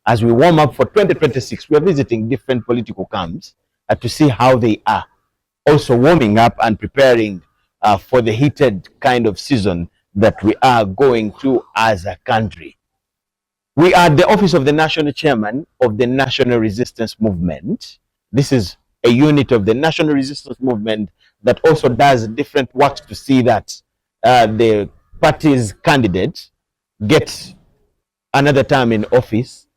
As we warm up for 2026, we are visiting different political camps to see how they are. Also warming up and preparing for the heated kind of season that we are going through as a country. We are the office of the National Chairman of the National Resistance Movement. This is a unit of the National Resistance Movement that also does different works to see that the party's candidate gets another term in office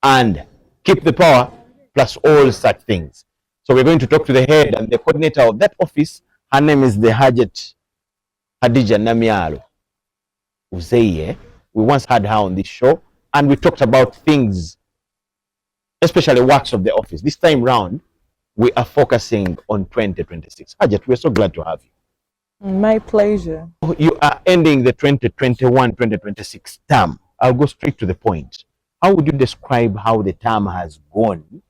and keep the power, plus all such things. So we're going to talk to the head and the coordinator of that office. Her name is the Hajat Hadija Namyalo. We once had her on this show, and we talked about things, especially works of the office. This time round, we are focusing on 2026. Hajat, we're so glad to have you. My pleasure. You are ending the 2021-2026 term. I'll go straight to the point. How would you describe how the term has gone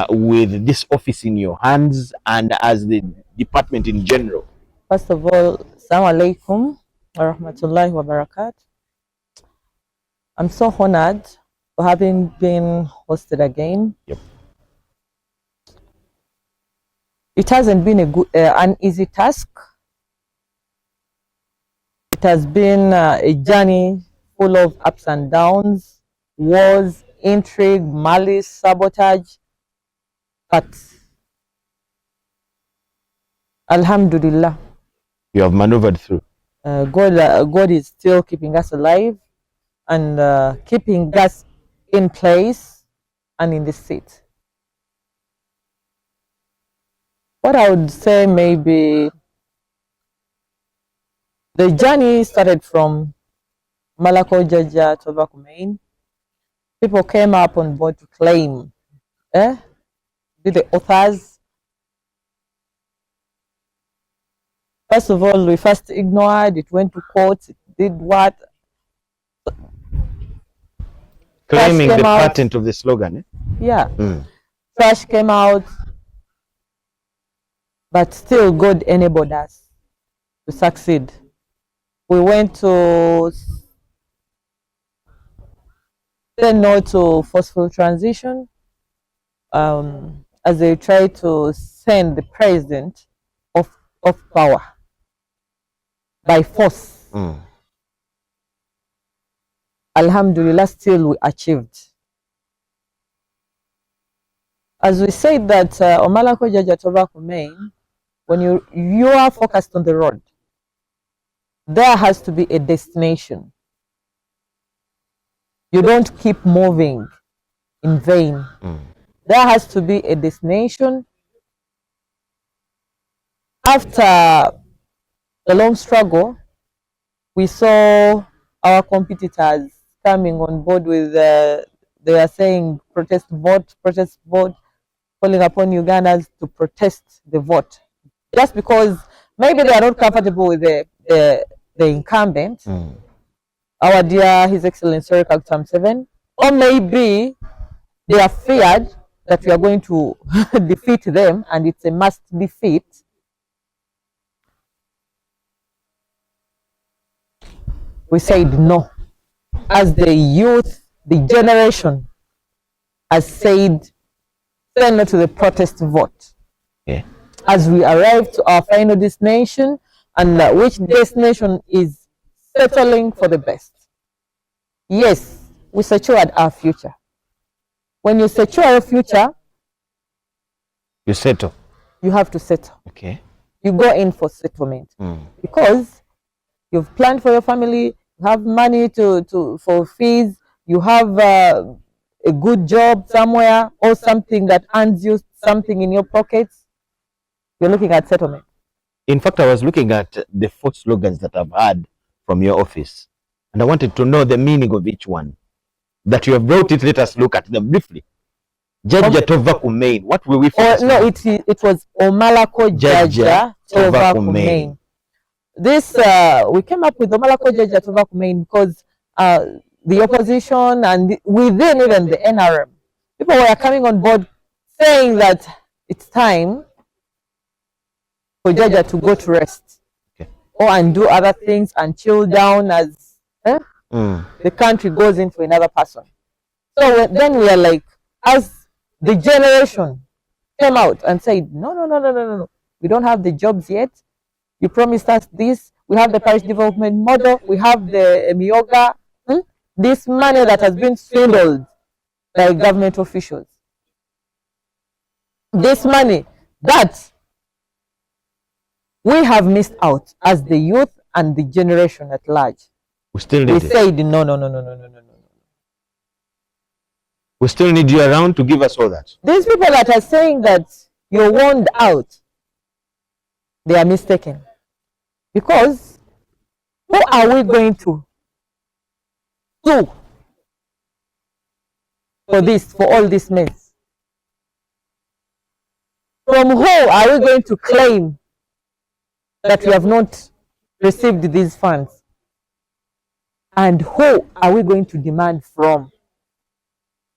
with this office in your hands and as the department in general? First of all, Assalamu alaikum wa rahmatullahi wa barakatuh. I'm so honored for having been hosted again. Yep. It hasn't been an easy task. It has been a journey full of ups and downs, wars, intrigue, malice, sabotage. But Alhamdulillah, You have maneuvered through. God is still keeping us alive and keeping us in place and in the seat. What I would say, maybe the journey started from Malako Jaja Tobacco Main. People came up on board to claim, be the authors. First of all, we first ignored it, went to court, it did what? Claiming the patent of the slogan. Eh? Yeah. Trash came out, but still God enabled us to succeed. We went to say no to forceful transition as they try to send the president off power by force. Alhamdulillah, still we achieved. As we said that Omalako Jaja Tobacco Main, when you are focused on the road, there has to be a destination. You don't keep moving in vain. There has to be a destination. After a long struggle, we saw our competitors coming on board with, they are saying protest vote, calling upon Ugandans to protest the vote. Just because maybe they are not comfortable with the incumbent, our dear His Excellency Eric Term 7, or maybe they are feared that we are going to defeat them and it's a must defeat. We said no. As the youth, the generation has said, say no to the protest vote. Yeah. As we arrive to our final destination, and which destination is settling for the best. Yes, we secured our future. When you secure your future, you settle. You have to settle. Okay. You go in for settlement because you've planned for your family. You have money for fees. You have a good job somewhere or something that earns you something in your pockets. You're looking at settlement. In fact, I was looking at the 4 slogans that I've had from your office, and I wanted to know the meaning of each one. That you have brought it, let us look at them briefly. Jaja Tobacco Main. What will we focus on? No, it was Omalako Jaja Tobacco Main. This, we came up with Omalako Jaja Tobacco Main because the opposition and within even the NRM, people were coming on board saying that it's time for Jaja to go to rest, and do other things and chill down as the country goes in for another person. So then we are like, as the generation came out and said, no, no, no, no, no, no, no. We don't have the jobs yet. You promised us this. We have the parish development model. We have the Myoga. This money that has been swindled by government officials. This money that we have missed out as the youth and the generation at large. We still need We it. said, no, no, no, no, no, no, no, no. We still need you around to give us all that. These people that are saying that you're warned out, they are mistaken. Because who are we going to sue for this, for all this mess? From who are we going to claim that we have not received these funds? And who are we going to demand from?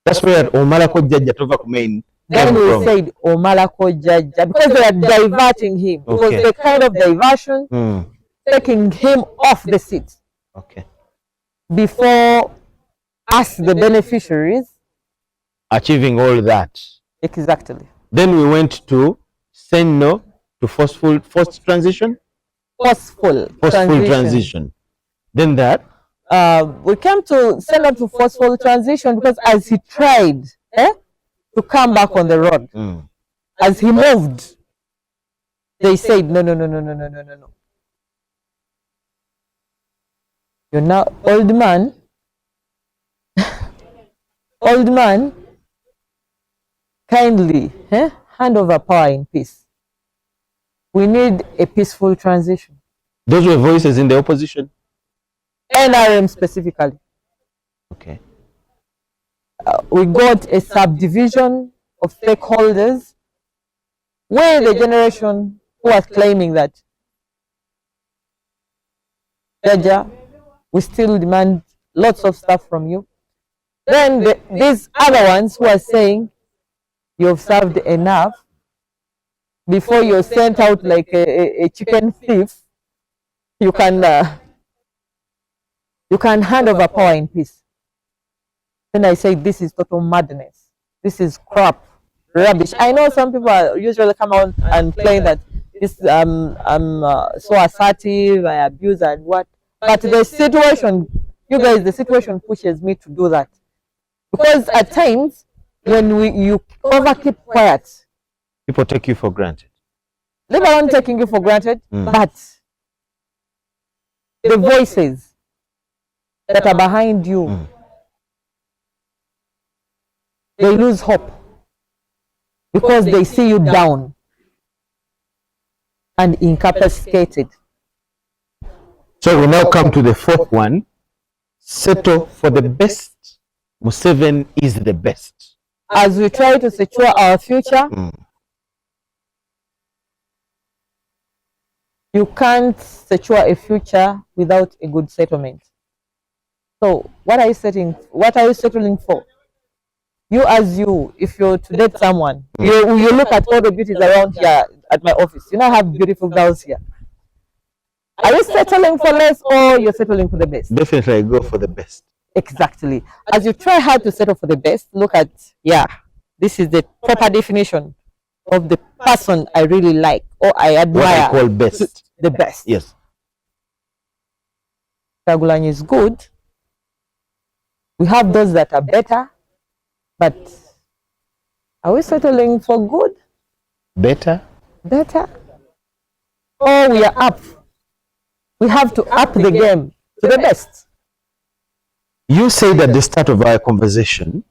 That's where Omalako Judge Tova Kumain. Then we said Omalako Judge, because they are diverting him. It was a kind of diversion, taking him off the seat. Okay. Before us, the beneficiaries, achieving all that. Exactly. Then we went to say no to forced transition. Forceful transition. Then that. We came to send up to forceful transition because as he tried to come back on the road, as he moved, they said, no, no, no, no, no, no, no, no, no. You're now old man. Old man, kindly hand over power in peace. We need a peaceful transition. Those were voices in the opposition? NRM specifically. Okay. We got a subdivision of stakeholders where the generation who was claiming that, Jaja, we still demand lots of stuff from you. Then these other ones who are saying you've served enough before you're sent out like a chicken thief, you can hand over power in peace. Then I say this is total madness. This is crap, rubbish. I know some people usually come out and claim that this I'm so assertive, I abuse and what. But the situation, you guys, the situation pushes me to do that. Because at times, when you over keep quiet, people take you for granted. They aren't taking you for granted, but the voices that are behind you, they lose hope because they see you down and incapacitated. So we now come to the fourth one. Settle for the best. Museveni is the best. As we try to secure our future, you can't secure a future without a good settlement. So what are you settling for? You as you, if you're to date someone, you look at all the beauties around here at my office. You know I have beautiful girls here. Are you settling for less or you're settling for the best? Definitely I go for the best. Exactly. As you try hard to settle for the best, look at, this is the proper definition of the person I really like or I admire. What I call best. The best. Yes. Kyagulanyi is good. We have those that are better, but are we settling for good? Better? Better? Or we are up? We have to up the game to the best. You said at the start of our conversation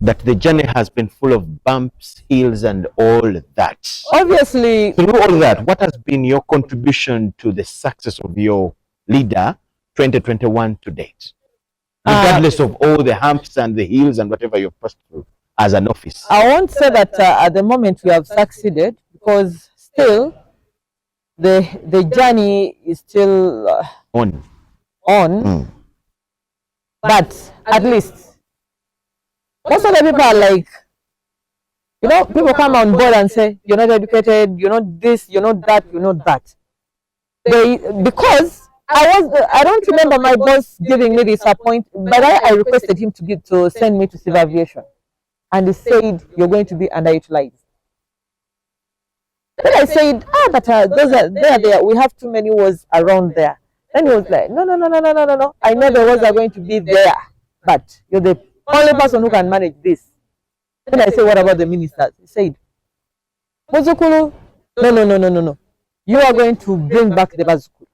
that the journey has been full of bumps, hills, and all that. Obviously. Through all that, what has been your contribution to the success of your leader 2021 to date? Regardless of all the humps and the hills and whatever you've passed through as an office. I won't say that at the moment we have succeeded because still the journey is still on. But at least most of the people are like, people come on board and say, you're not educated, you're not this, you're not that, you're not that. Because I don't remember my boss giving me this appointment, but I requested him to send me to civil aviation, and he said you're going to be underutilized. Then I said, but those are there. We have too many wars around there. Then he was like, no. I know the wars are going to be there, but you're the only person who can manage this. Then I said, what about the ministers? He said, Bazukulu, no. You are going to bring back the Bazukulu.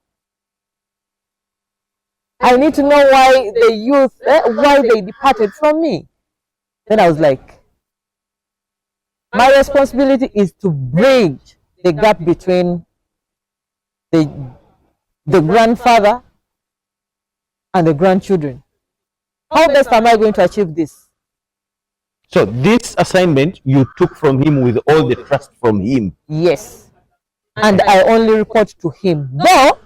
I need to know why the youth, why they departed from me. Then I was like, my responsibility is to bridge the gap between the grandfather and the grandchildren. How best am I going to achieve this? So this assignment you took from him with all the trust from him? Yes. And I only report to him. Though,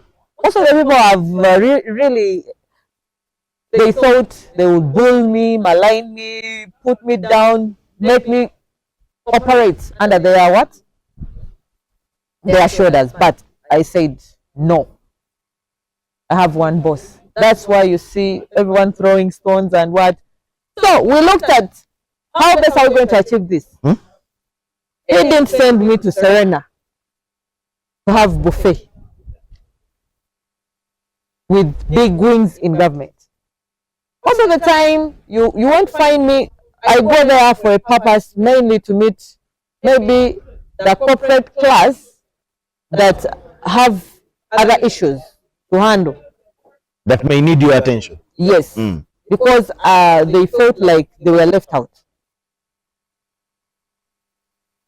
also the people have really, they thought they would bull me, malign me, put me down, make me operate under their what? Their shoulders. But I said, no. I have one boss. That's why you see everyone throwing stones and what. So we looked at how best are we going to achieve this. He didn't send me to Serena to have buffet with big wings in government. Most of the time, you won't find me. I go there for a purpose, mainly to meet maybe the corporate class that have other issues to handle. That may need your attention. Yes, because they felt like they were left out.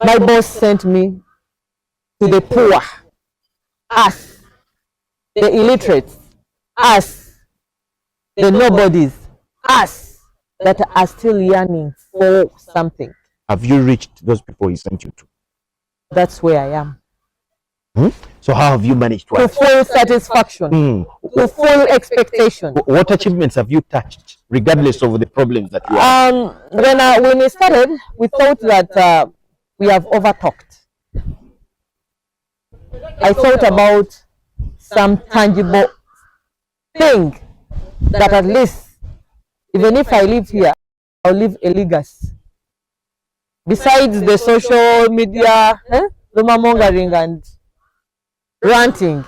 My boss sent me to the poor, us, the illiterates, us, the nobodies, us that are still yearning for something. Have you reached those people he sent you to? That's where I am. So how have you managed to full satisfaction, to full expectation? What achievements have you touched, regardless of the problems that you have? When we started, we thought that we have overtalked. I thought about some tangible thing that at least, even if I live here, I'll leave a legacy. Besides the social media, rumor mongering and ranting,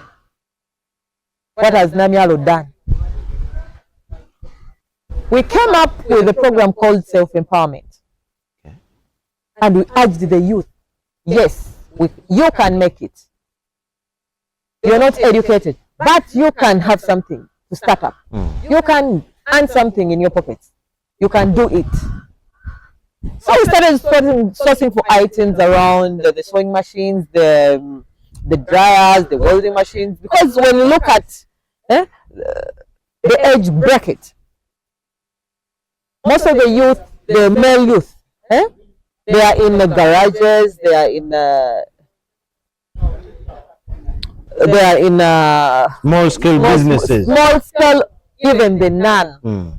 what has Namyalo done? We came up with a program called self-empowerment. And we urged the youth, yes, you can make it. You're not educated, but you can have something to start up. You can earn something in your pockets. You can do it. So we started sourcing for items around the sewing machines, the dryers, the welding machines. Because when you look at the age bracket, most of the youth, the male youth, they are in the garages, they are in small scale businesses. Small scale, even the none.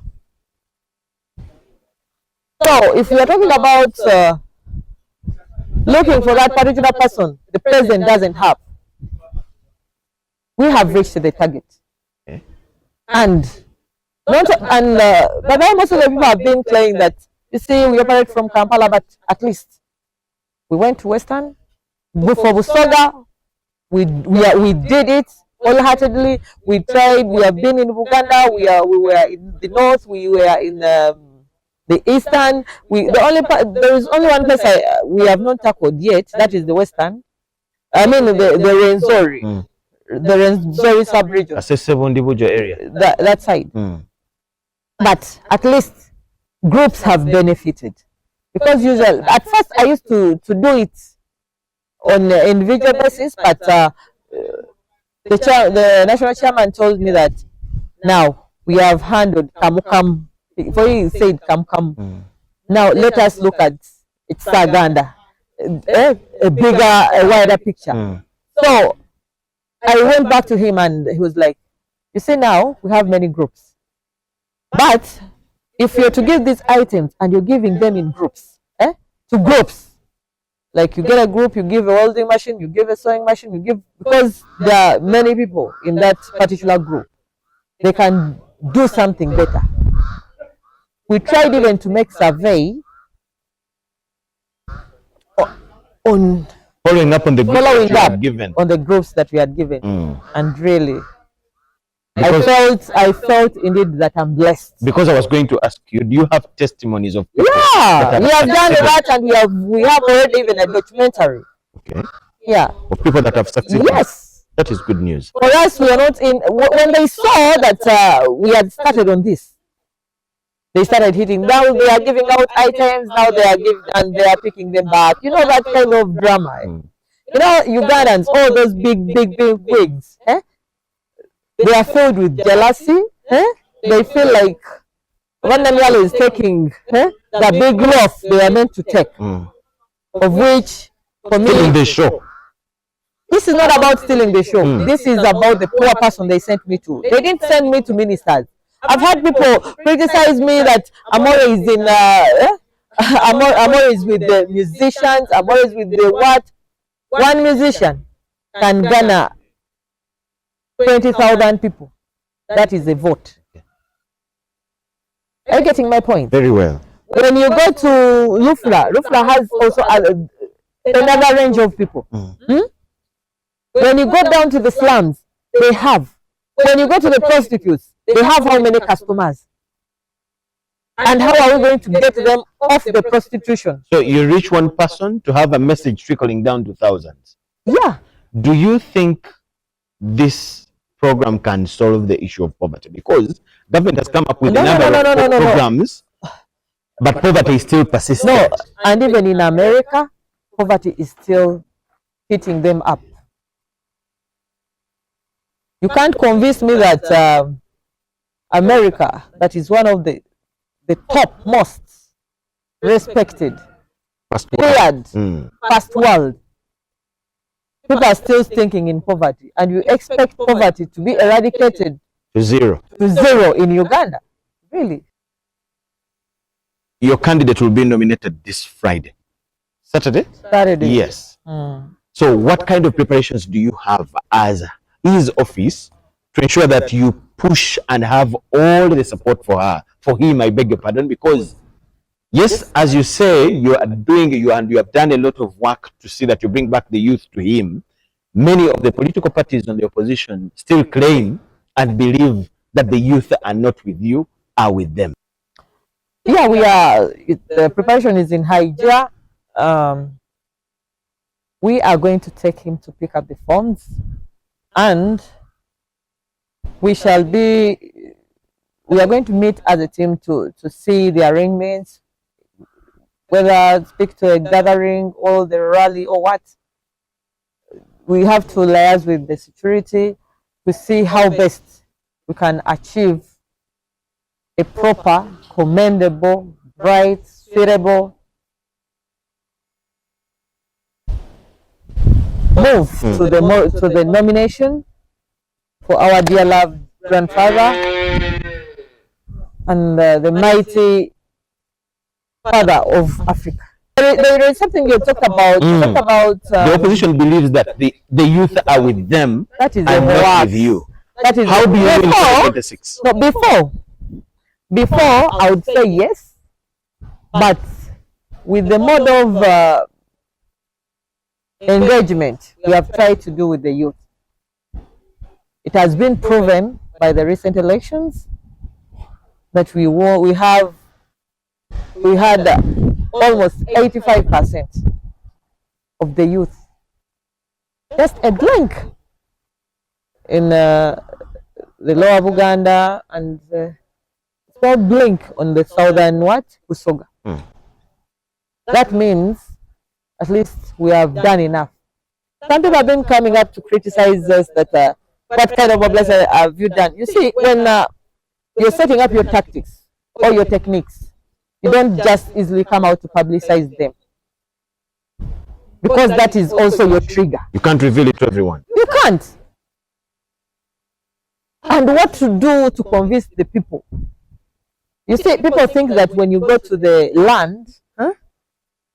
So if we are talking about looking for that particular person the president doesn't have, we have reached the target. And but then most of the people have been claiming that, you see, we operate from Kampala, but at least we went to Western, for Busoga, we did it wholeheartedly. We tried. We have been in Uganda. We were in the north. We were in the eastern. There is only one place we have not tackled yet. That is the western. I mean the Renzori, the Renzori sub-region. Accessible individual area. That side. But at least groups have benefited, because usually at first I used to do it on an individual basis, but the national chairman told me that now we have handled Kamukam. Before he said Kam. Now let us look at it's Saganda, a bigger, a wider picture. So I went back to him and he was like, you see, now we have many groups, but if you're to give these items and you're giving them in groups, to groups, Like you get a group, you give a welding machine, you give a sewing machine, you give, because there are many people in that particular group. They can do something better. We tried even to make survey on Following up on the groups that following you up had given. on the groups that we had given, and really, Because I felt indeed that I'm blessed. Because I was going to ask you, do you have testimonies of people Yeah, we have done succeeded? that, and we have already even a documentary. Okay. Yeah. Of people that have succeeded. Yes. That is good news. For us, we are not in. When they saw that we had started on this, they started hitting. Now they are giving out items. Now they are giving, and they are picking them back. You know that kind of drama. You know, Ugandans, all those big wigs. They are filled with jealousy. They feel like when Namyalo is taking the big loaf they are meant to take, of which, for me, Stealing the show. this is not about stealing the show. This is about the poor person they sent me to. They didn't send me to ministers. I've had people criticize me that I'm always in. I'm always with the musicians. I'm always with the what? One musician can garner 20,000 people. That is a vote. Are you getting my point? Very well. When you go to Lufra has also another range of people. When you go down to the slums, they have. When you go to the prostitutes, they have how many customers? And how are we going to get them off the prostitution? So you reach one person to have a message trickling down to thousands. Yeah. Do you think this program can solve the issue of poverty? Because government has come up with a number of programs, but poverty is still persistent. No, and even in America, poverty is still hitting them up. You can't convince me that America, that is one of the top most respected, feared, first world, people are still thinking in poverty, and you expect poverty to be eradicated to zero in Uganda? Really? Your candidate will be nominated this Friday. Saturday? Yes. So what kind of preparations do you have as his office to ensure that you push and have all the support for her, for him, I beg your pardon, because yes, as you say, you are doing, you have done a lot of work to see that you bring back the youth to him. Many of the political parties on the opposition still claim and believe that the youth are not with you, are with them. Yeah, we are. The preparation is in high gear. We are going to take him to pick up the forms, and we are going to meet as a team to see the arrangements, whether speak to a gathering or the rally or what. We have to liaise with the security to see how best we can achieve a proper, commendable, bright, suitable move to the nomination for our dear loved grandfather and the mighty father of Africa. There is something you talked about. The opposition believes that the youth are with them that is and not with you. That is how do you win 2026? No, before I would say yes, but with the mode of engagement we have tried to do with the youth, it has been proven by the recent elections that we had almost 85% of the youth. Just a blink in the lower Buganda and small blink on the southern Busoga. That means at least we have done enough. Some people have been coming up to criticize us that what kind of mobilization have you done? You see, when you're setting up your tactics or your techniques, you don't just easily come out to publicize them, because that is also your trigger. You can't reveal it to everyone. You can't. And what to do to convince the people? You see, people think that when you go to the land,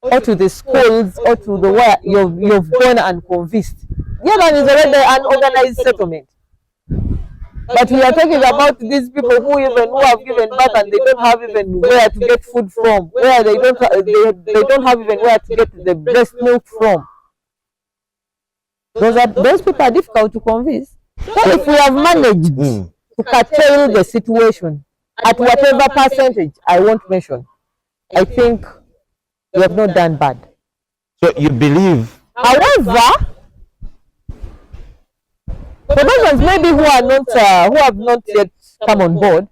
or to the schools, or to the where you've gone and convinced. The other one is already an organized settlement. But we are talking about these people who have given birth and they don't have even where to get food from, where they don't have even where to get the breast milk from. Those people are difficult to convince. So if we have managed to curtail the situation at whatever percentage I won't mention, I think we have not done bad. So you believe? However, for those ones maybe who have not yet come on board,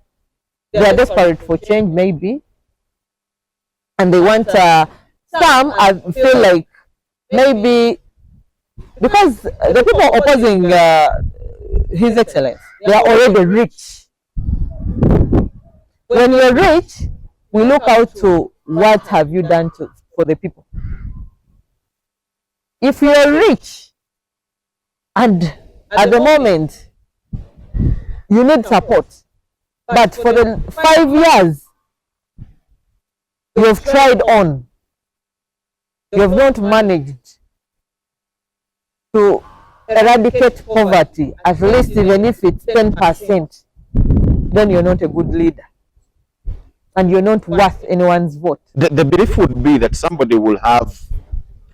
they are desperate for change maybe, and they want some. I feel like maybe because the people opposing His Excellency, they are already rich. When you're rich, we look out to what have you done for the people. If you're rich and at the moment you need support, but for the 5 years you've tried on, you've not managed to eradicate poverty, at least even if it's 10%, then you're not a good leader and you're not worth anyone's vote. The belief would be that somebody will have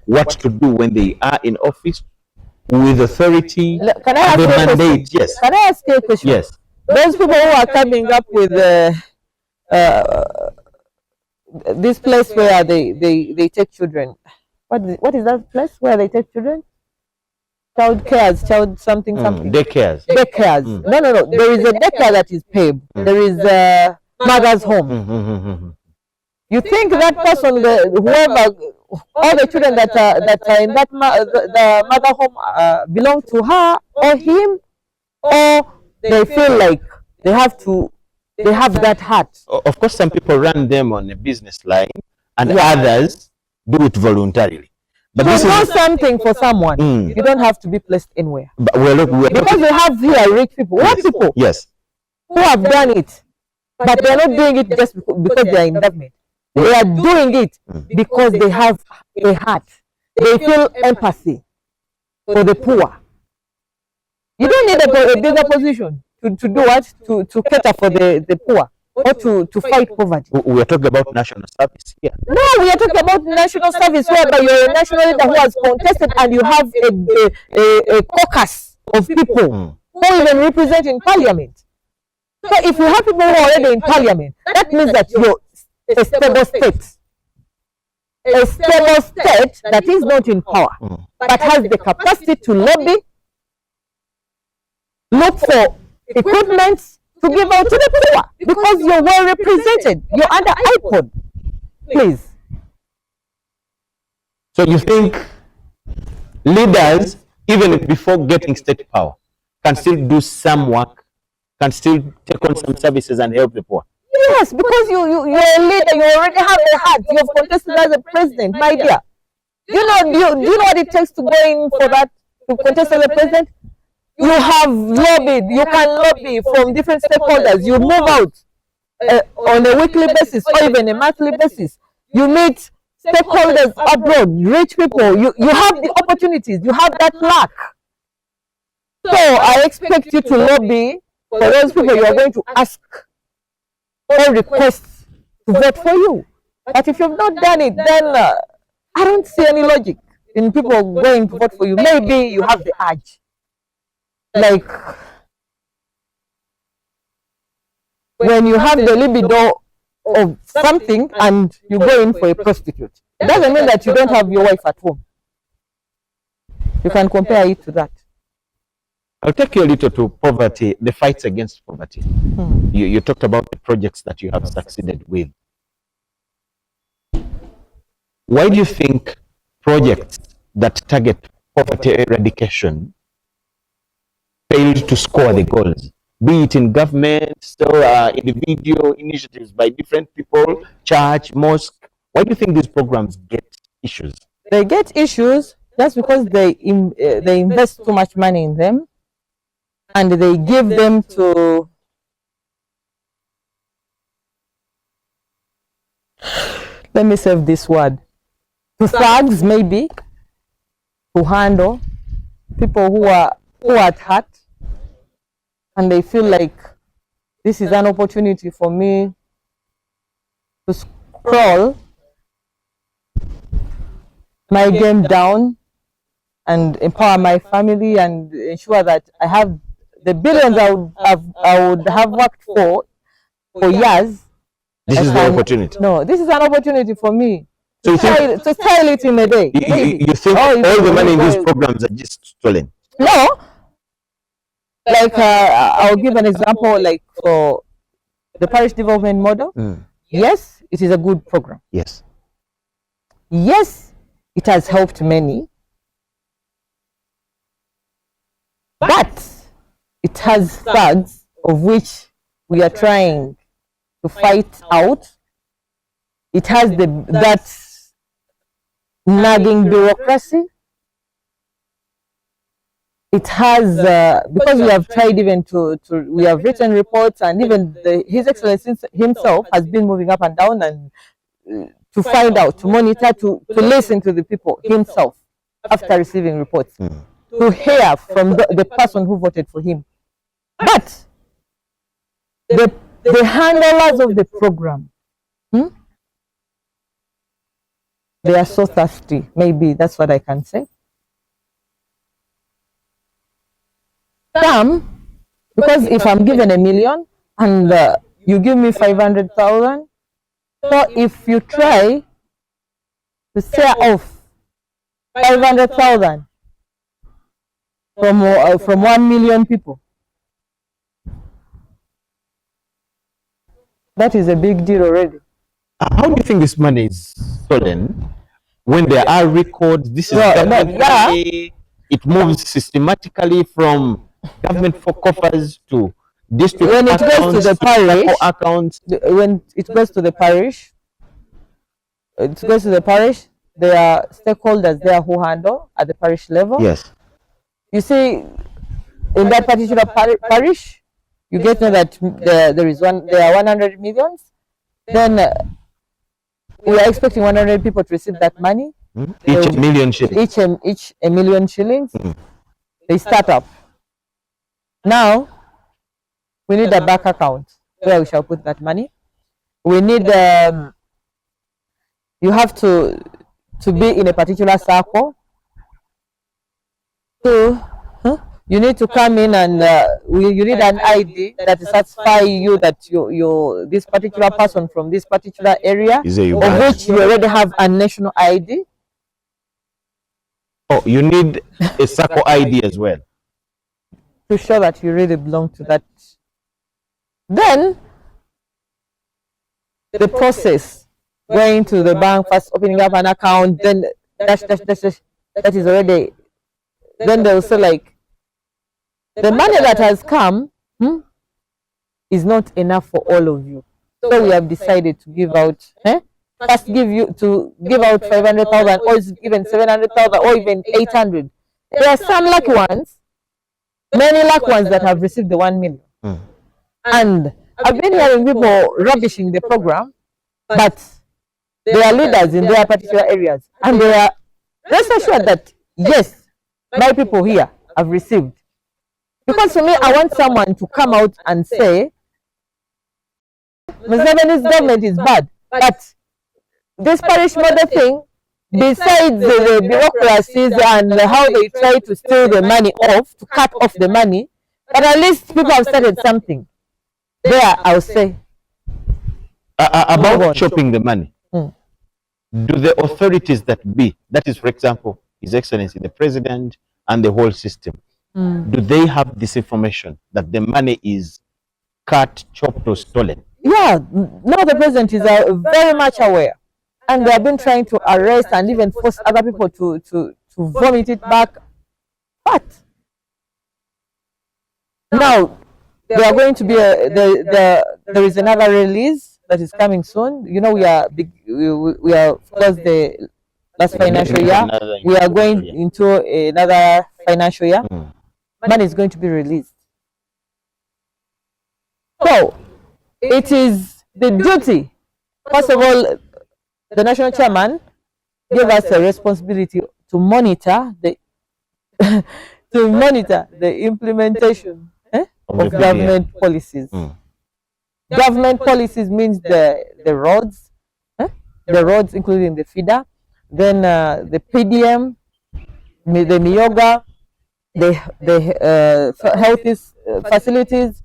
what to do when they are in office, with authority, can I ask the you a mandate. question? Yes. Can I ask you a question? Yes. Those people who are coming up with this place where they take children. What is that place where they take children? Child cares, child something. Daycares. Daycares. No. There is a daycare that is paid. There is a mother's home. You think that person, whoever, all the children that are in that the mother home belong to her or him, or they feel like they have that heart. Of course, some people run them on a business line, and others do it voluntarily. But to do something for someone, you don't have to be placed anywhere. But because we have here rich people, yes, who have done it, but they're not doing it just because they are in government. They are doing it because they have a heart. They feel empathy for the poor. You don't need a bigger position to do what? To cater for the poor or to fight poverty. We are talking about national service here. No, we are talking about national service whereby you're a national leader who has contested and you have a caucus of people who even represent in parliament. So if you have people who are already in parliament, that means that you're a stable state. A stable state that is not in power, but has the capacity to lobby, look for equipment to give out to the poor, because you're well represented. You're under iPod. Please. So you think leaders, even before getting state power, can still do some work, can still take on some services and help the poor? Yes, because you're a leader, you already have a heart. You've contested as a president, my dear. Do you know what it takes to go in for that, to contest as a president? You have lobbied, you can lobby from different stakeholders. You move out on a weekly basis or even a monthly basis. You meet stakeholders abroad, rich people. You have the opportunities, you have that luck. So I expect you to lobby for those people you are going to ask or request to vote for you. But if you've not done it, then I don't see any logic in people going to vote for you. Maybe you have the urge. Like when you have the libido of something and you go in for a prostitute. It doesn't mean that you don't have your wife at home. You can compare it to that. I'll take you a little to poverty, the fights against poverty. You talked about the projects that you have succeeded with. Why do you think projects that target poverty eradication failed to score the goals? Be it in government, individual initiatives by different people, church, mosque. Why do you think these programs get issues? They get issues just because they invest too much money in them, and they give them to let me save this word. to thugs maybe, to handle people who are at heart, and they feel like this is an opportunity for me to scroll my game down and empower my family and ensure that I have the billions I would have worked for years. This is the opportunity. No, this is an opportunity for me So to style it in a day. You think all the money in these programs are just stolen? No. Like I'll give an example, like for the parish development model. Yes, it is a good program. Yes. Yes, it has helped many. But it has thugs of which we are trying to fight out. It has that nagging bureaucracy. It has because we have tried even we have written reports, and even His Excellency himself has been moving up and down and to find out, to monitor, to listen to the people himself after receiving reports, to hear from the person who voted for him. But the handlers of the program, they are so thirsty. Maybe that's what I can say. Some, because if I'm given $1 million and you give me 500,000, so if you try to share off 500,000 from 1 million people, that is a big deal already. How do you think this money is stolen when there are records? This is money. It moves systematically from government coffers to district when it accounts, goes to the parish accounts. When it goes to the parish, there are stakeholders there who handle at the parish level. Yes. You see, in that particular parish, you get to know that there are 100 millions. Then we are expecting 100 people to receive that money. Each $1 million shillings. Each $1 million shillings. They start up. Now, we need a bank account where we shall put that money. We need, you have to be in a particular circle. So, you need to come in and you need an ID that satisfies you that you this particular person from this particular area, of which you already have a national ID. Oh, you need a circle ID as well, to show that you really belong to that. Then the process, going to the bank, first opening up an account, then that is already, then they'll say like, the money that has come is not enough for all of you. So we have decided to give out, first give out 500,000, or even 700,000, or even 800. There are some lucky ones, many lucky ones that have received the 1 million. And I've been hearing people rubbishing the program, but they are leaders in their particular areas, and they are rest assured that yes, my people here have received. Because for me, I want someone to come out and say, Museveni's government is bad, but this parish model thing, besides the bureaucracies and how they try to steal the money off, to cut off the money, but at least people have started something. There, I'll say. About chopping the money, do the authorities that is, for example, His Excellency, the President, and the whole system, do they have this information that the money is cut, chopped, or stolen? Yeah, now the President is very much aware. And they have been trying to arrest and even force other people to vomit it back. But now there are going to be there is another release that is coming soon. You know, we are of course the last financial year. We are going into another financial year. Money is going to be released. So it is the duty, first of all, the national chairman gave us a responsibility to monitor the to monitor the implementation of government policies. Government policies means the roads, the roads including the feeder, then the PDM, the Myoga, the health facilities,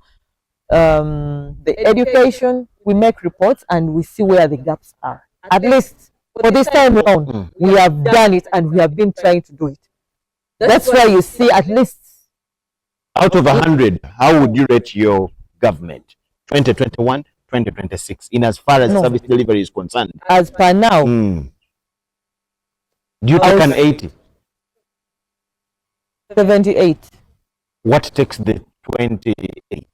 the education. We make reports and we see where the gaps are. At least for this time around, we have done it and we have been trying to do it. That's why you see at least. Out of 100, how would you rate your government? 2021, 2026, in as far as service delivery is concerned? As per now. Do you take an 80? 78. What takes the 28?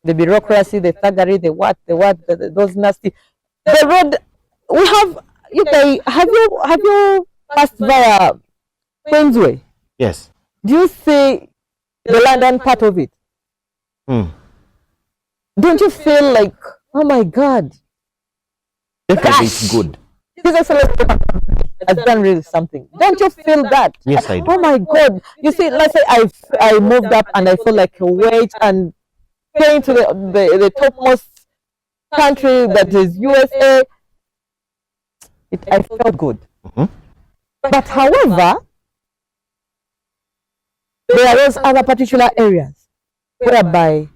The bureaucracy, the thuggery, those nasty. The road, we have, have you passed via Queensway? Yes. Do you see the London part of it? Don't you feel like, oh my God? Definitely it's good. His Excellency has done really something. Don't you feel that? Yes, I do. Oh my God. You see, let's say I moved up and I feel like a weight and going to the topmost country that is USA. I felt good. But however, there are those other particular areas whereby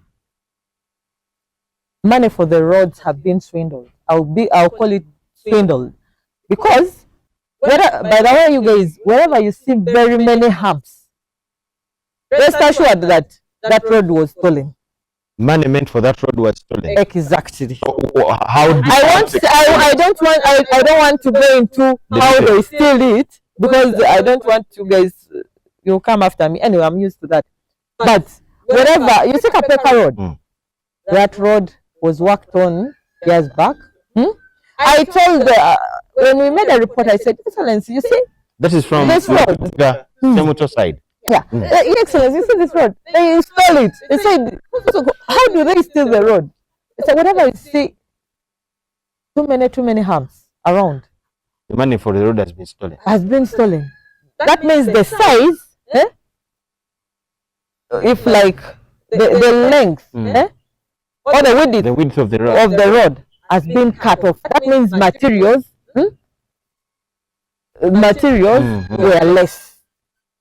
money for the roads have been swindled. I'll call it swindled. Because by the way, you guys, wherever you see very many humps, rest assured that that road was stolen. Money meant for that road was stolen. Exactly. So, how do I don't want to go into how they steal it, because I don't want you guys, you'll come after me. Anyway, I'm used to that. But wherever you take a paper road, that road was worked on years back. I told when we made a report, I said, Excellency, you see, that is from this road, the Semuto side. Yeah, Your Excellency, you see this road? They stole it. They said, so how do they steal the road? They said, whatever you see, too many harms around. The money for the road has been stolen. That means the size, if like the length, or the width of the road has been cut off. That means materials were less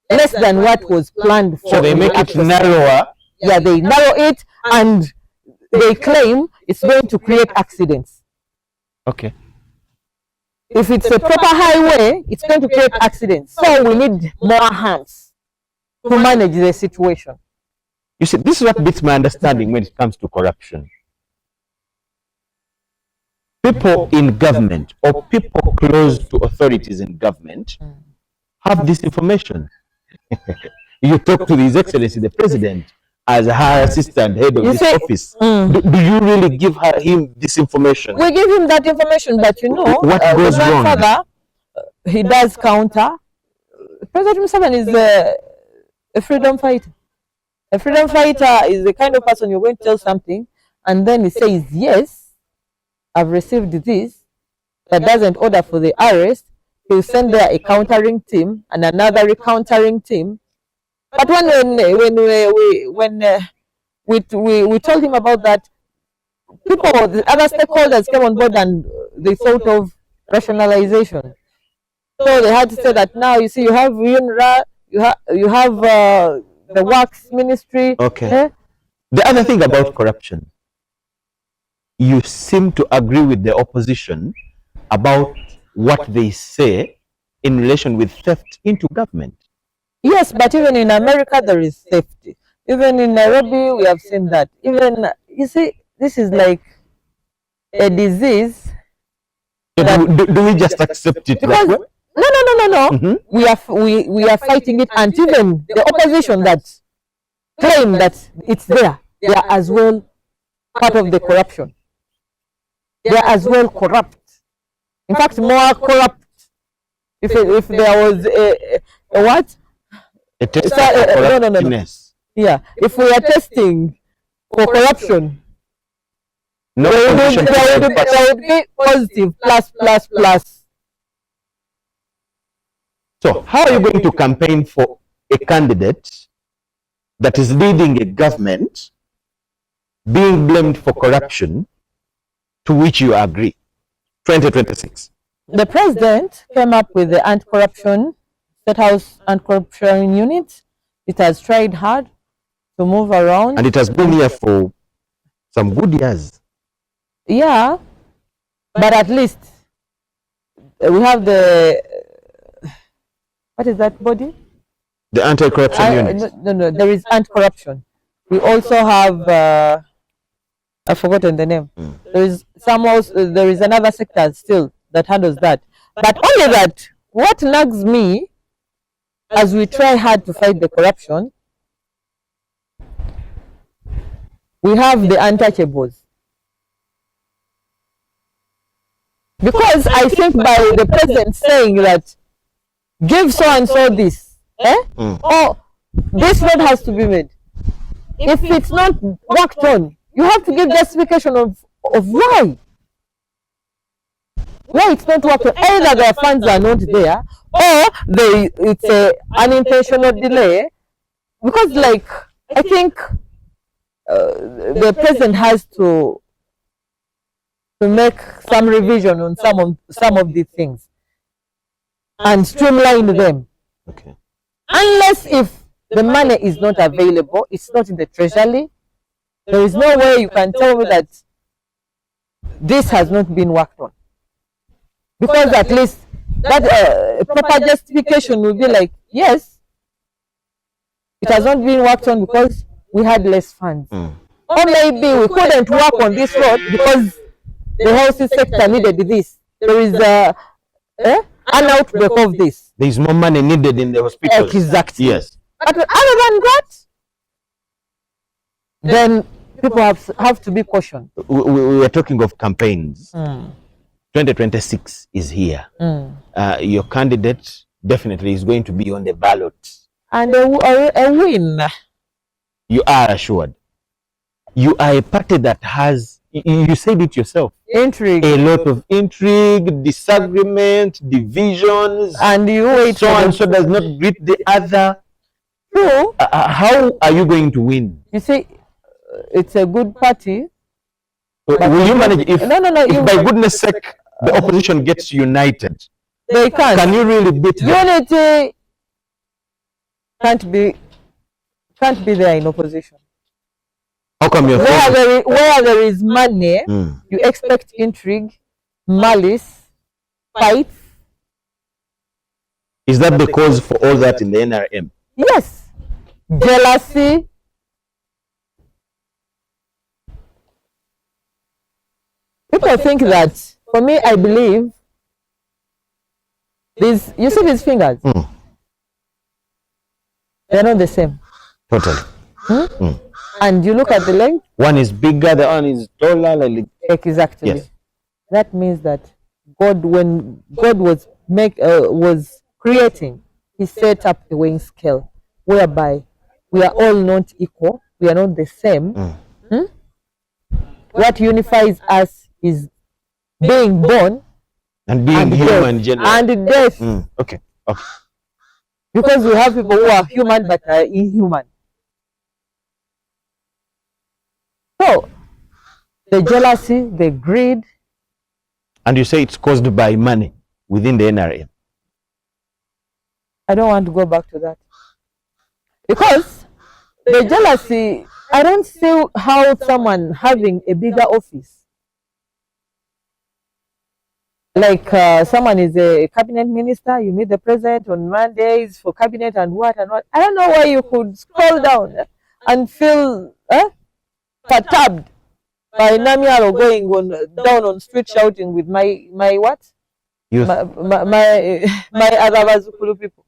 than what was planned for. So they make it narrower. Yeah, they narrow it and they claim it's going to create accidents. Okay. If it's a proper highway, it's going to create accidents. So we need more hands to manage the situation. You see, this is what beats my understanding when it comes to corruption. People in government or people close to authorities in government have this information. You talk to His Excellency the President as her assistant head of this office. Do you really give him this information? We give him that information, but you know, what goes wrong? Grandfather, he does counter. President Museveni is a freedom fighter. A freedom fighter is the kind of person you're going to tell something, and then he says, yes, I've received this, but doesn't order for the arrest. He'll send there a countering team and another countering team. But when we told him about that, the other stakeholders came on board and they thought of rationalization. So they had to say that now, you see, you have UNRA, you have the Works Ministry. Okay. The other thing about corruption, you seem to agree with the opposition about what they say in relation with theft into government. Yes, but even in America there is theft. Even in Nairobi we have seen that. Even, you see, this is like a disease. So do we just accept it that way? No. We are fighting it, and even the opposition that claim that it's there, they are as well part of the corruption. They are as well corrupt. In fact, more corrupt. If there was a what? A test no. Yeah, if we are testing for corruption, there would be positive plus. So how are you going to campaign for a candidate that is leading a government being blamed for corruption to which you agree? 2026. The president came up with the anti-corruption, State House anti-corruption unit. It has tried hard to move around. And it has been here for some good years. Yeah, but at least we have the, what is that body? The anti-corruption unit. No, there is anti-corruption. We also have, I've forgotten the name. There is there is another sector still that handles that. But only that, what nags me as we try hard to fight the corruption, we have the untouchables. Because I think by the president saying that give so and so this, or this road has to be made. If it's not worked on, you have to give justification of why. Why it's not worked on. Either the funds are not there, or it's a unintentional delay. Because, like, I think the president has to make some revision on some of these things and streamline them. Okay. Unless if the money is not available, it's not in the treasury, there is no way you can tell me that this has not been worked on. Because at least that proper justification will be like, yes, it has not been worked on because we had less funds. Or maybe we couldn't work on this road because the housing sector needed this. There is an outbreak of this. There is more money needed in the hospitals. Exactly. Yes. But other than that, then people have to be cautioned. We are talking of campaigns. 2026 is here. Your candidate definitely is going to be on the ballot. And a win. You are assured. You are a party that has, you said it yourself, Intrigue. A lot of intrigue, disagreement, divisions. And you wait. So and so does not greet the other. True. How are you going to win? You see, it's a good party. Will you manage if, no, if by goodness sake the opposition gets united? They can't. Can you really beat them? Unity can't be there in opposition. How come you're where there is money, you expect intrigue, malice, fights. Is that the cause for all that in the NRM? Yes. Jealousy. People think that, for me, I believe, these, you see these fingers? They're not the same. Totally. And you look at the length. One is bigger, the one is taller. Like, exactly. Yes. That means that God, when God was creating, He set up a weighing scale whereby we are all not equal. We are not the same. What unifies us is being born and being human generally. And death. Okay. Because we have people who are human but are inhuman. So, the jealousy, the greed. And you say it's caused by money within the NRM. I don't want to go back to that. Because the jealousy, I don't see how someone having a bigger office, like someone is a cabinet minister, you meet the president on Mondays for cabinet and what. I don't know why you could scroll down and feel perturbed by Namyalo going down on street shouting with my what? Youth. My other Bazukulu people.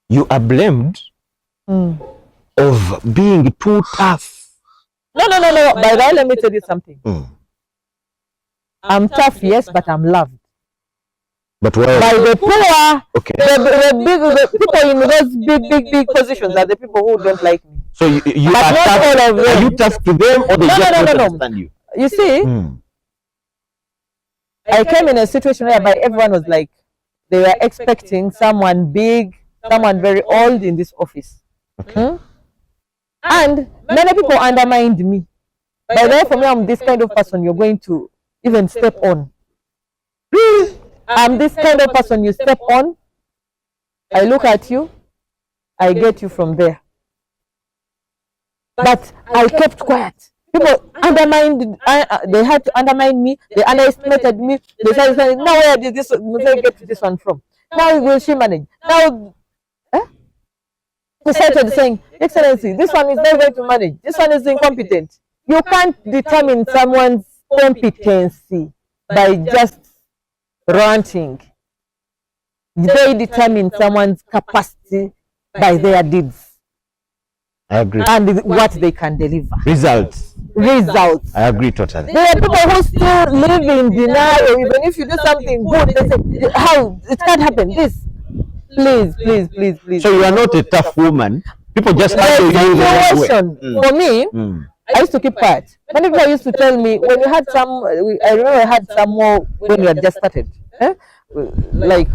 You are blamed of being too tough. No. By the way, let me tell you something. I'm tough, yes, but I'm loved. But why? By the poor, Okay. the people in those big positions are the people who don't like me. So you But are not tough. all of them. Are you tough to them, or they just don't understand you? You see, I came in a situation whereby everyone was like, they were expecting someone big, someone very old in this office. Okay. And many people undermined me. By the way, for me, I'm this kind of person you're going to even step on. I'm this kind of person you step on, I look at you, I get you from there. But I kept quiet. People undermined, they had to undermine me, they underestimated me, they started saying, now where did this get this one from? Now will she manage? Now, we started saying, Excellency, this one is not going to manage, this one is incompetent. You can't determine someone's competency by just ranting. They determine someone's capacity by their deeds. I agree. And what they can deliver. Results. I agree totally. There are people who still live in denial. Even if you do something good, they say, how? It can't happen. This. Please. So you are not a tough woman. People just have to use it. For me, I used to keep quiet. Many people used to tell me, when you had some, I remember I had some more when you had just started. Like,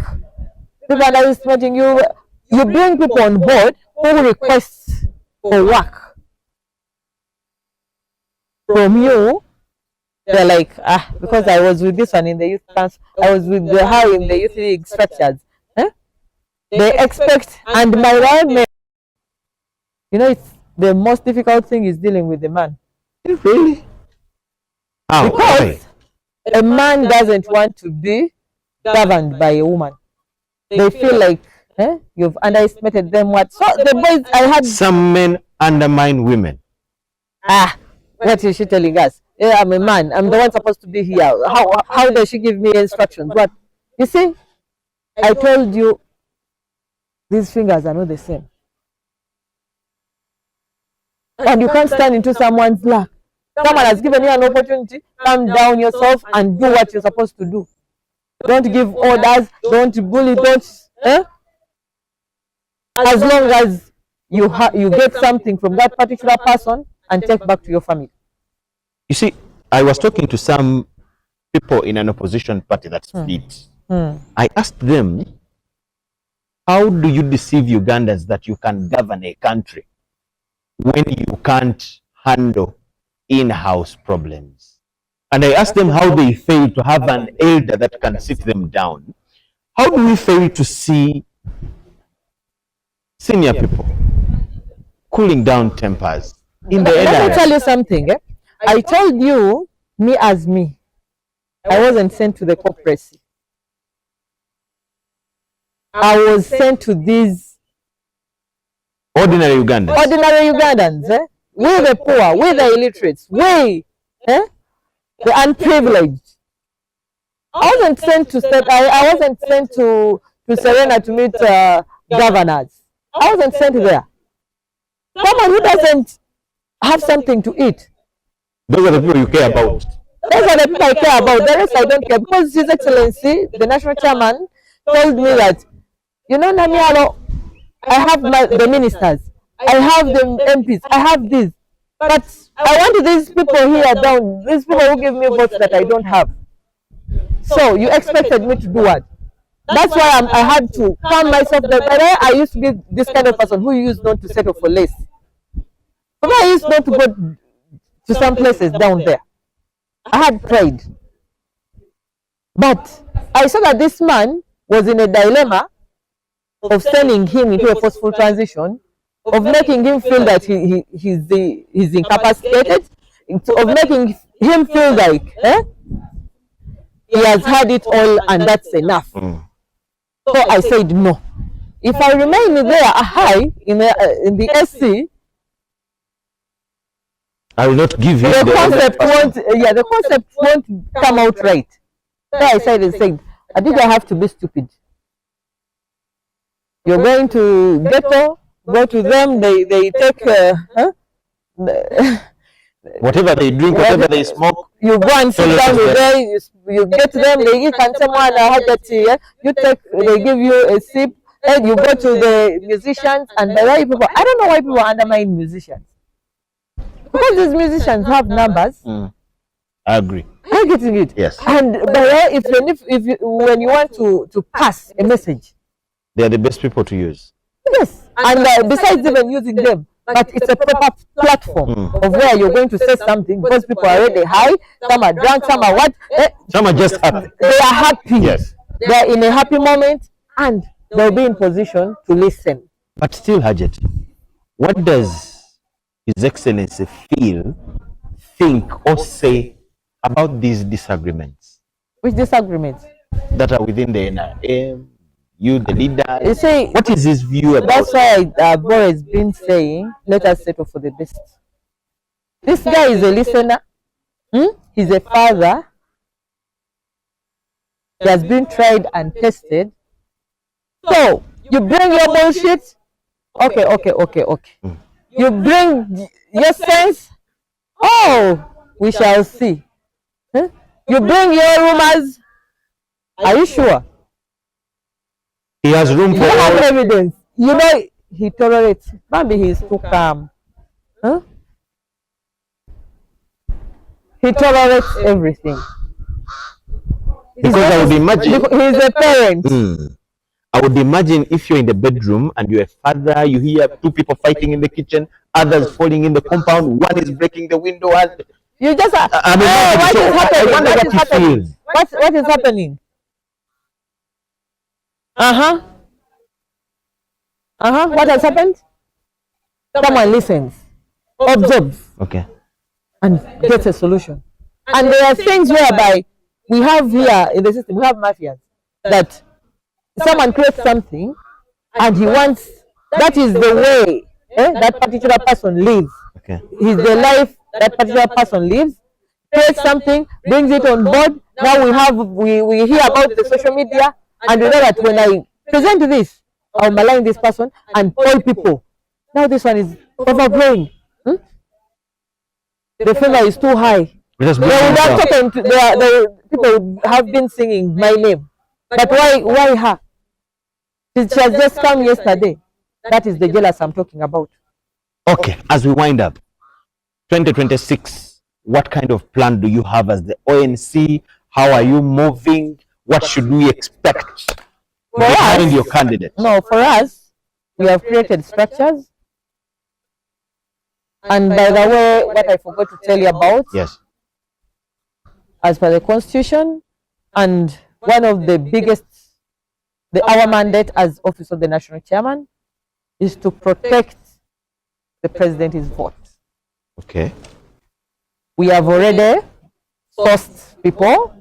people are estimating you, you bring people on board who request for work from you. They're like, because I was with this one in the youth council, I was with the how in the youth league structures. They expect, and my wife, you know, it's the most difficult thing is dealing with the man. Really? How? Because a man doesn't want to be governed by a woman. They feel like you've underestimated them. What? So the boys I had. Some men undermine women. What is she telling us? Yeah, I'm a man. I'm the one supposed to be here. How does she give me instructions? What? You see, I told you, these fingers are not the same. And you can't stand into someone's lap. Someone has given you an opportunity. Calm down yourself and do what you're supposed to do. Don't give orders. Don't bully. Don't. As long as you get something from that particular person and take back to your family. You see, I was talking to some people in an opposition party that split. I asked them, how do you deceive Ugandans that you can govern a country when you can't handle in-house problems? And I asked them how they fail to have an elder that can sit them down. How do we fail to see senior people cooling down tempers in the Let me tell you something. I told you, me as me, I wasn't sent to the corporacy. I was sent to these ordinary Ugandans. We the poor, we the illiterates, we the unprivileged. I wasn't sent to state. I wasn't sent to Serena to meet governors. I wasn't sent there. Someone who doesn't have something to eat. Those are the people you care about. Those are the people I care about. The rest I don't care, because His Excellency, the national chairman, told me that, you know, Namyalo, I have the ministers, I have the MPs, I have this, but I want these people here down, these people who give me votes that I don't have. So you expected me to do what? That's why I had to calm myself down. I used to be this kind of person who used not to settle for less. But I used not to go to some places down there. I had pride. But I saw that this man was in a dilemma of sending him into a forceful transition, of making him feel that he's incapacitated, of making him feel like he has had it all and that's enough. So I said no. If I remain there high in the SC, I will not give you the concept won't come out right. So I said, I think I have to be stupid. You're going to ghetto, go to them, they take whatever they drink, whatever they smoke. You go and sit down with them, you get them, they give someone a tea, you take, they give you a sip, and you go to the musicians, and the way people, I don't know why people undermine musicians. Because these musicians have numbers. I agree. Are you getting it? Yes. And but if you, when you want to pass a message, They are the best people to use. yes. And besides even using them, but it's a proper platform of where you're going to say something because people are already high, some are drunk, some are what? Some are just happy. They are happy. Yes. They are in a happy moment and they'll be in position to listen. But still, Hajat, what does His Excellency feel, think, or say about these disagreements Which disagreements? that are within the NRM, you, the leader? You see, What is his view about that's why Boy has been saying, let us settle for the best. This guy is a listener. He's a father. He has been tried and tested. So, you bring your bullshit. Okay. You bring your sense. Oh, we shall see. You bring your rumors. Are you sure? he has room You for have all? evidence. You know, he tolerates. Maybe he's too calm. He tolerates everything. Because I would imagine, He's a parent. I would imagine if you're in the bedroom and you're a father, you hear two people fighting in the kitchen, others falling in the compound, one is breaking the window, and You just I mean, what so is happening? I wonder What what is he happening? feels. What is happening? What has happened? Someone listens, observes, Okay. and gets a solution. And there are things whereby we have here in the system, we have mafias that someone creates something and he wants, that is the way that particular person lives. Okay. Is the life that particular person lives, creates something, brings it on board. Now we hear about the social media, and we know that when I present this, I'll malign this person and all people. Now this one is overgrowing. The fever is too high. It has They been would have down. taken the people would have been singing my name. But why her? She has just come yesterday. That is the jealous I'm talking about. Okay, as we wind up, 2026, what kind of plan do you have as the ONC? How are you moving? What should we expect behind your candidate? No, for us, we have created structures. And by the way, what I forgot to tell you about, Yes. as per the Constitution, and one of the biggest, our mandate as Office of the National Chairman is to protect the President's vote. Okay. We have already sourced people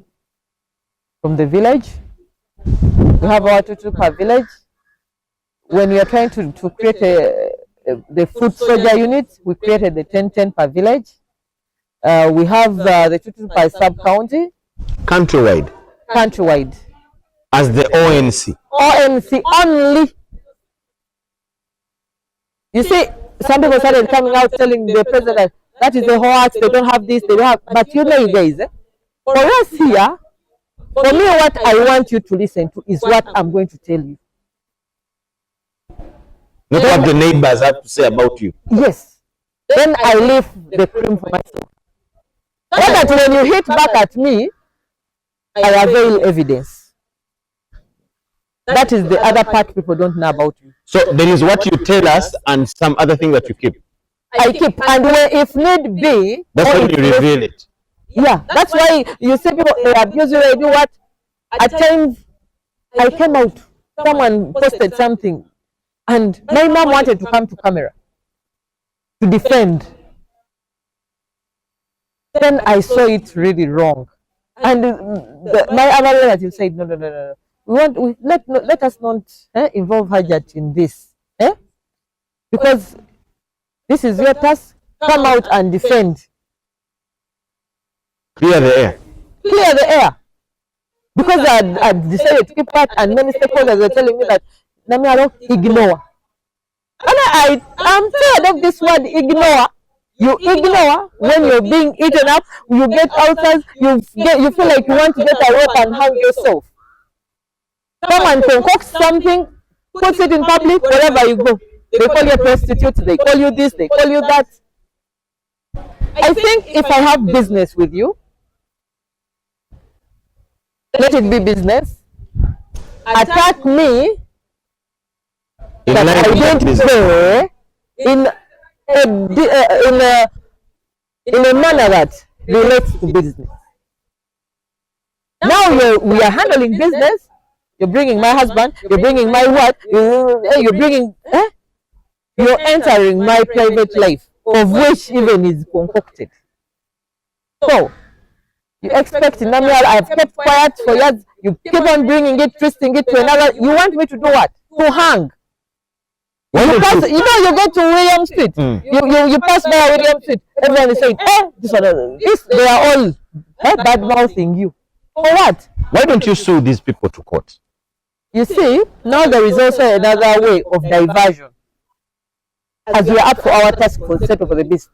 from the village. We have our 2 per village. When we are trying to create the food soldier unit, we created the 10 per village. We have the 2 per sub-county. Countrywide. As the ONC. ONC only. You see, some people started coming out telling the president that is the hoax, they don't have this, they don't have. But you know, you guys, for us here, for me, what I want you to listen to is what I'm going to tell you. Not what the neighbors have to say about you. Yes. Then I leave the cream for myself. So that when you hit back at me, I avail evidence. That is the other part people don't know about you. So there is what you tell us and some other thing that you keep. I keep, and when, if need be, That's when you reveal it. Yeah, that's why you see people, they abuse you, they do what? At times, I came out, someone posted something, and my mom wanted to come to camera to defend. Then I saw it really wrong. And my other relative said, no. Let us not involve Hajat in this. Because this is your task. Come out and defend. Clear the air. Clear the air. Because I decided to keep quiet, and many stakeholders were telling me that, Namyalo, ignore. And I'm tired of this word, ignore. You ignore when you're being eaten up, you get ulcers, you feel like you want to get a rope and hang yourself. Someone concocts something, puts it in public, wherever you go. They call you a prostitute, they call you this, they call you that. I think if I have business with you, let it be business. Attack me that I didn't pay in a manner that relates to business. Now we are handling business. You're bringing my husband. You're bringing my wife. You're bringing. You're entering my private life, of which even is concocted. So you expect Namyalo, I've kept quiet for years. You keep on bringing it, twisting it to another. You want me to do what? To hang. You go to William Street. You pass by William Street. Everyone is saying, they are all bad mouthing you. For what? Why don't you sue these people to court? You see, now there is also another way of diversion. As we are up for our task for settle for the beast.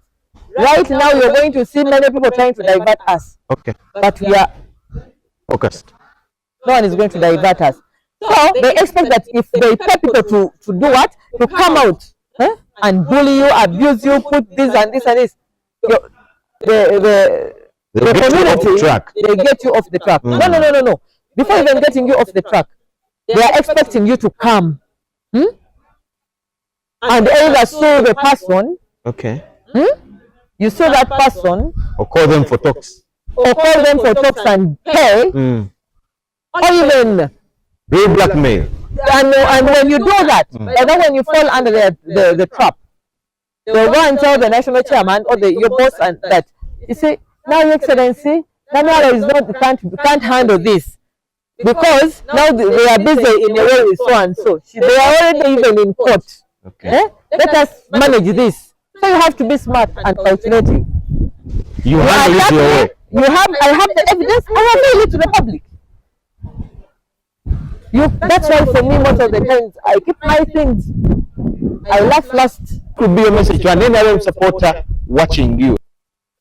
Right now, you're going to see many people trying to divert us. Okay. But we are focused. No one is going to divert us. So they expect that if they pay people to do what? To come out and bully you, abuse you, put this and this and this. The community, they get you off the track. No. Before even getting you off the track, they are expecting you to come. And either sue the person. Okay. You sue that person. Or call them for talks. And pay. Or even real blackmail. And when you do that, and then when you fall under the trap, they'll go and tell the national chairman or your boss and that you say, now Your Excellency, Namyalo is can't handle this because now they are busy in a way with so and so. They are already even in court. Okay. Let us manage this. So you have to be smart and calculating. You handle it your way. I have the evidence. I have it to the public. That's why for me most of the times I keep my things. I laugh last. Could be a message to an NRM supporter watching you.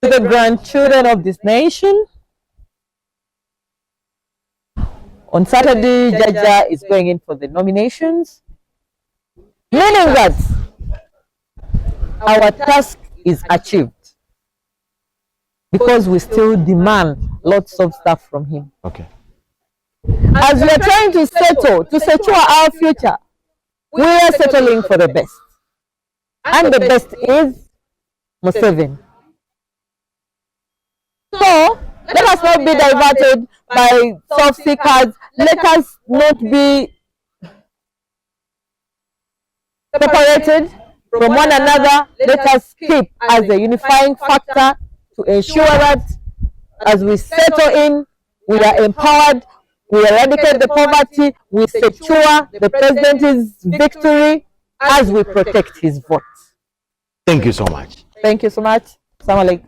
To the grandchildren of this nation. On Saturday, Jaja is going in for the nominations. Meaning that our task is achieved because we still demand lots of stuff from him. Okay. As we are trying to secure our future, we are settling for the best. And the best is Museveni. So, let us not be diverted by self-seekers. Let us not be separated from one another. Let us keep as a unifying factor to ensure that as we settle in, we are empowered, we eradicate the poverty, we secure the president's victory as we protect his vote. Thank you so much. Thank you so much. Assalamu alaikum.